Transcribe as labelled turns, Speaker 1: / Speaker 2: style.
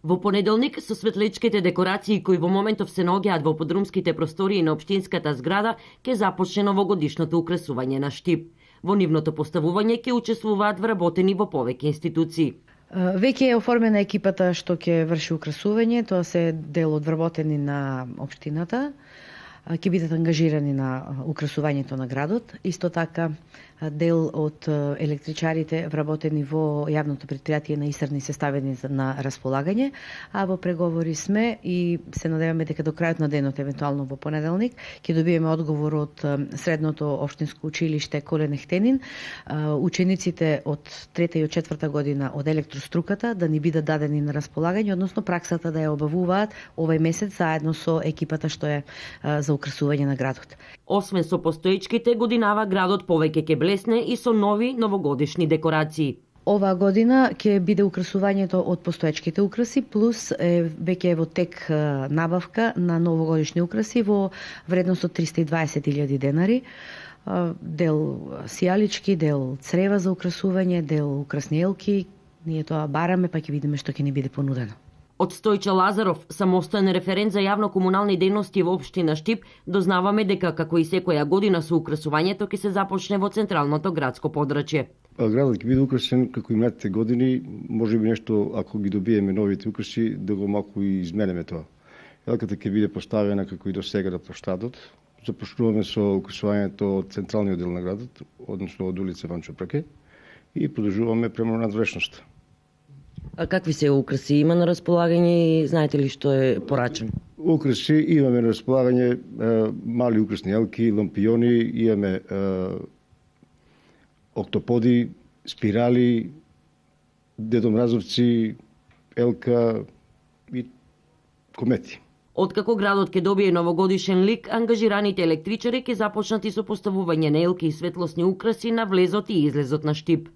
Speaker 1: Во понеделник со светличките декорации кои во моментов се наоѓаат во подрумските простории на општинската зграда ќе започне новогодишното украсување на Штип. Во нивното поставување ќе учествуваат вработени во повеќе институции.
Speaker 2: Веќе е оформена екипата што ќе врши украсување, тоа се дел од вработени на општината, ќе бидат ангажирани на украсувањето на градот. Исто така дел од електричарите вработени во јавното претпријатие на Исрни се ставени на располагање, а во преговори сме и се надеваме дека до крајот на денот, евентуално во понеделник, ќе добиеме одговор од средното општинско училиште Колен Ехтенин, учениците од 3-та и од 4-та година од електроструката да ни бидат дадени на располагање, односно праксата да ја обавуваат овој месец заедно со екипата што е за украсување на градот.
Speaker 1: Освен со постоечките, годинава градот повеќе ќе блесне и со нови новогодишни декорации.
Speaker 2: Оваа година ќе биде украсувањето од постоечките украси, плюс веќе е во тек набавка на новогодишни украси во вредност од 320.000 денари. Дел сијалички, дел црева за украсување, дел украсни елки. Ние тоа бараме, па ќе видиме што ќе ни биде понудено.
Speaker 1: Од Стојче Лазаров, самостоен референт за јавно-комунални дејности во општина Штип, дознаваме дека како и секоја година со украсувањето ќе се започне во централното градско подрачје.
Speaker 3: Градот ќе биде украсен како и минатите години, можеби нешто ако ги добиеме новите украси да го малку и изменеме тоа. Елката ќе биде поставена како и до сега на площадот. Започнуваме со украсувањето од централниот дел на градот, односно од улица Ванчо Праке, и продолжуваме према надврешноста.
Speaker 1: А какви се украси има на располагање и знаете ли што е порачено?
Speaker 3: Украси имаме на располагање мали украсни елки, лампиони, имаме октоподи, спирали, дедомразовци, елка и комети.
Speaker 1: Откако градот ќе добие новогодишен лик, ангажираните електричари ќе започнат и со поставување на елки и светлосни украси на влезот и излезот на Штип.